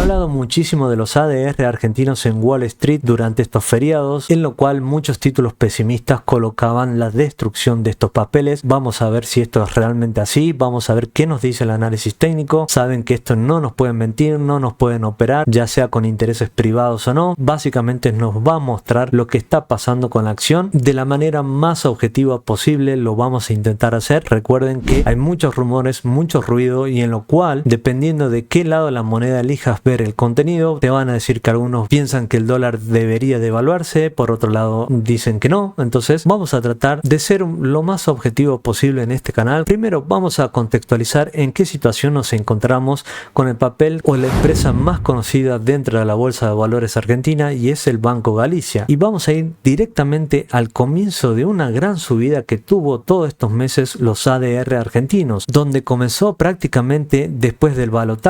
hablado muchísimo de los ADR argentinos en Wall Street durante estos feriados, en lo cual muchos títulos pesimistas colocaban la destrucción de estos papeles. Vamos a ver si esto es realmente así, vamos a ver qué nos dice el análisis técnico. Saben que esto no nos pueden mentir, no nos pueden operar, ya sea con intereses privados o no. Básicamente nos va a mostrar lo que está pasando con la acción de la manera más objetiva posible. Lo vamos a intentar hacer. Recuerden que hay muchos rumores, mucho ruido, y en lo cual, dependiendo de qué lado de la moneda elijas ver el contenido, te van a decir que algunos piensan que el dólar debería devaluarse, por otro lado dicen que no. Entonces vamos a tratar de ser lo más objetivo posible en este canal. Primero vamos a contextualizar en qué situación nos encontramos con el papel o la empresa más conocida dentro de la Bolsa de Valores Argentina, y es el Banco Galicia. Y vamos a ir directamente al comienzo de una gran subida que tuvo todos estos meses los ADR argentinos, donde comenzó prácticamente después del balotaje,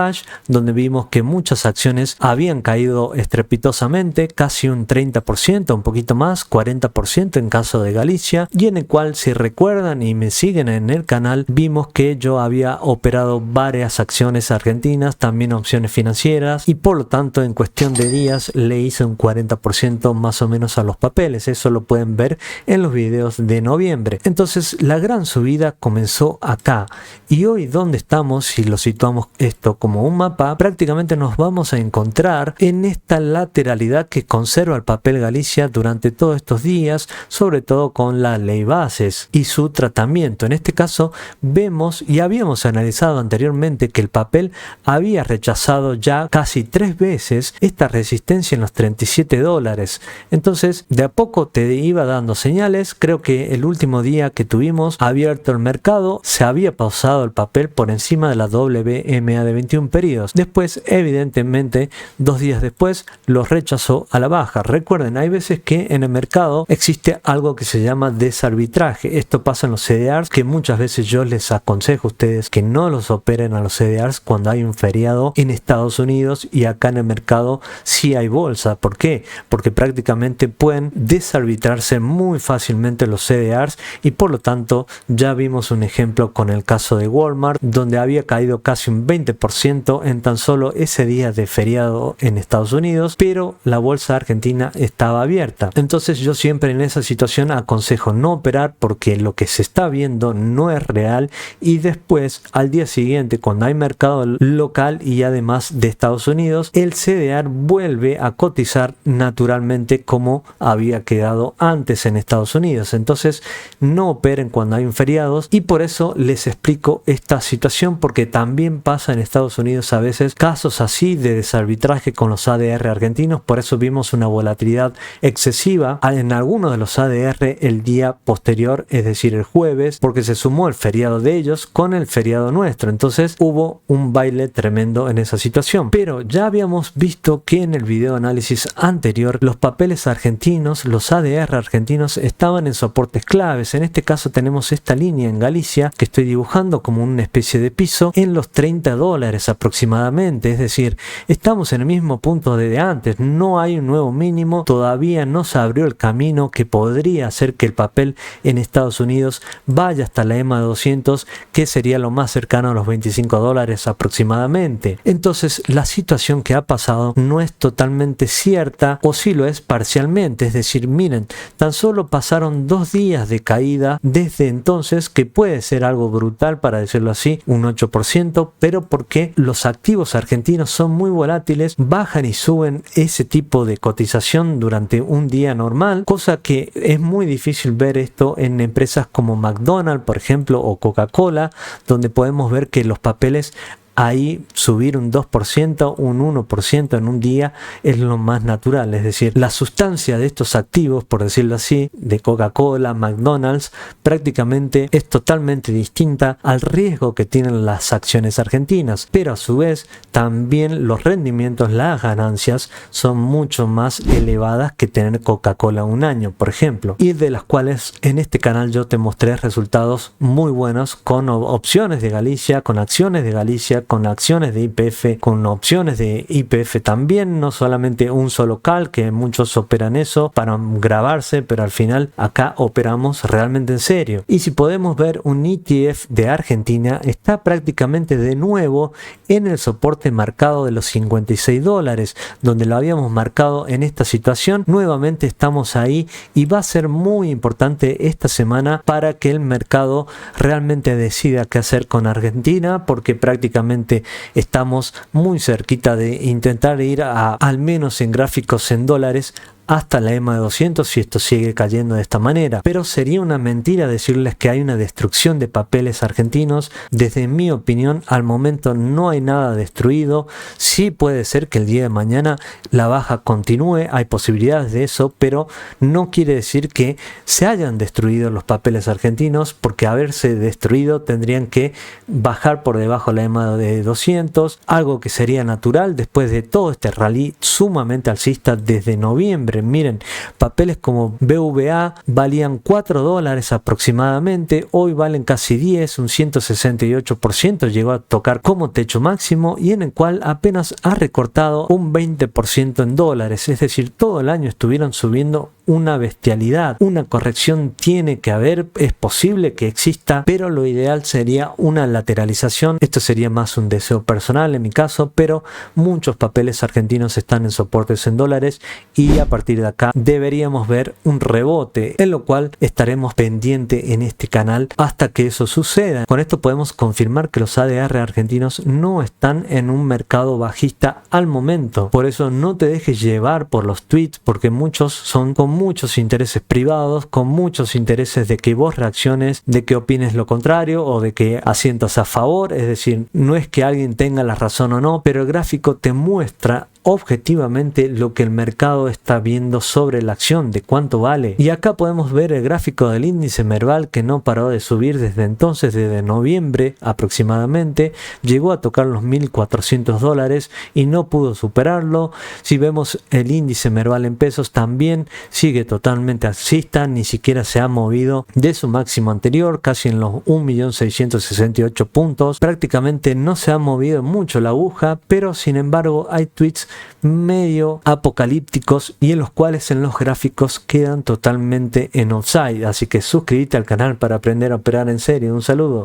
donde vimos que muchas acciones habían caído estrepitosamente, casi un 30%, un poquito más, 40% en caso de Galicia, y en el cual, si recuerdan y me siguen en el canal, vimos que yo había operado varias acciones argentinas, también opciones financieras, y por lo tanto en cuestión de días le hice un 40% más o menos a los papeles. Eso lo pueden ver en los videos de noviembre. Entonces la gran subida comenzó acá, y hoy donde estamos, si lo situamos esto como un mapa, prácticamente nos vamos a encontrar en esta lateralidad que conserva el papel Galicia durante todos estos días, sobre todo con la ley bases y su tratamiento. En este caso vemos, y habíamos analizado anteriormente, que el papel había rechazado ya casi 3 veces esta resistencia en los 37 dólares. Entonces de a poco te iba dando señales. Creo que el último día que tuvimos abierto el mercado se había pausado el papel por encima de la WMA de 21 periodos. Después, evidentemente, 2 días después los rechazó a la baja. Recuerden, hay veces que en el mercado existe algo que se llama desarbitraje. Esto pasa en los CDRs, que muchas veces yo les aconsejo a ustedes que no los operen a los CDRs cuando hay un feriado en Estados Unidos y acá en el mercado sí hay bolsa. ¿Por qué? Porque prácticamente pueden desarbitrarse muy fácilmente los CDRs, y por lo tanto ya vimos un ejemplo con el caso de Walmart, donde había caído casi un 20% en tan solo ese día de feriado en Estados Unidos, pero la bolsa argentina estaba abierta. Entonces yo siempre en esa situación aconsejo no operar, porque lo que se está viendo no es real, y después al día siguiente, cuando hay mercado local y además de Estados Unidos, el CDR vuelve a cotizar naturalmente como había quedado antes en Estados Unidos. Entonces no operen cuando hay un feriados, y por eso les explico esta situación, porque también pasa en Estados Unidos a veces casos así de desarbitraje con los ADR argentinos. Por eso vimos una volatilidad excesiva en algunos de los ADR el día posterior, es decir el jueves, porque se sumó el feriado de ellos con el feriado nuestro. Entonces hubo un baile tremendo en esa situación. Pero ya habíamos visto que en el video análisis anterior los papeles argentinos, los ADR argentinos, estaban en soportes claves. En este caso tenemos esta línea en Galicia que estoy dibujando como una especie de piso en los 30 dólares aproximadamente. Es decir, estamos en el mismo punto de antes, no hay un nuevo mínimo, todavía no se abrió el camino que podría hacer que el papel en Estados Unidos vaya hasta la EMA 200, que sería lo más cercano a los 25 dólares aproximadamente. Entonces la situación que ha pasado no es totalmente cierta, o sí lo es parcialmente. Es decir, miren, tan solo pasaron 2 días de caída desde entonces, que puede ser algo brutal para decirlo así, un 8%, pero porque los activos argentinos son muy volátiles, bajan y suben ese tipo de cotización durante un día normal, cosa que es muy difícil ver esto en empresas como McDonald's, por ejemplo, o Coca-Cola, donde podemos ver que los papeles ahí subir un 2%, un 1% en un día es lo más natural. Es decir, la sustancia de estos activos, por decirlo así, de Coca-Cola, McDonald's, prácticamente es totalmente distinta al riesgo que tienen las acciones argentinas, pero a su vez también los rendimientos, las ganancias son mucho más elevadas que tener Coca-Cola un año, por ejemplo, y de las cuales en este canal yo te mostré resultados muy buenos con opciones de Galicia, con acciones de Galicia, con acciones de YPF, con opciones de YPF también, no solamente un solo call, que muchos operan eso para grabarse, pero al final acá operamos realmente en serio. Y si podemos ver, un ETF de Argentina está prácticamente de nuevo en el soporte marcado de los $56, donde lo habíamos marcado en esta situación. Nuevamente estamos ahí y va a ser muy importante esta semana para que el mercado realmente decida qué hacer con Argentina, porque prácticamente estamos muy cerquita de intentar ir al menos en gráficos en dólares hasta la EMA de 200 si esto sigue cayendo de esta manera. Pero sería una mentira decirles que hay una destrucción de papeles argentinos. Desde mi opinión, al momento no hay nada destruido. Sí puede ser que el día de mañana la baja continúe, hay posibilidades de eso, pero no quiere decir que se hayan destruido los papeles argentinos, porque haberse destruido tendrían que bajar por debajo de la EMA de 200, algo que sería natural después de todo este rally sumamente alcista desde noviembre. Miren, papeles como BVA valían $4 aproximadamente, hoy valen casi 10, un 168% llegó a tocar como techo máximo, y en el cual apenas ha recortado un 20% en dólares, es decir, todo el año estuvieron subiendo una bestialidad. Una corrección tiene que haber, es posible que exista, pero lo ideal sería una lateralización. Esto sería más un deseo personal en mi caso, pero muchos papeles argentinos están en soportes en dólares y a partir de acá deberíamos ver un rebote, en lo cual estaremos pendientes en este canal hasta que eso suceda. Con esto podemos confirmar que los ADR argentinos no están en un mercado bajista al momento. Por eso no te dejes llevar por los tweets, porque muchos son con muchos intereses privados, con muchos intereses de que vos reacciones, de que opines lo contrario o de que asientas a favor. Es decir, no es que alguien tenga la razón o no, pero el gráfico te muestra objetivamente lo que el mercado está viendo sobre la acción, de cuánto vale. Y acá podemos ver el gráfico del índice Merval, que no paró de subir desde entonces, desde noviembre aproximadamente, llegó a tocar los $1.400 y no pudo superarlo. Si vemos el índice Merval en pesos, también sigue totalmente alcista, ni siquiera se ha movido de su máximo anterior, casi en los 1.668 puntos. Prácticamente no se ha movido mucho la aguja, pero sin embargo hay tweets medio apocalípticos y en los cuales en los gráficos quedan totalmente en offside. Así que suscríbete al canal para aprender a operar en serio. Un saludo.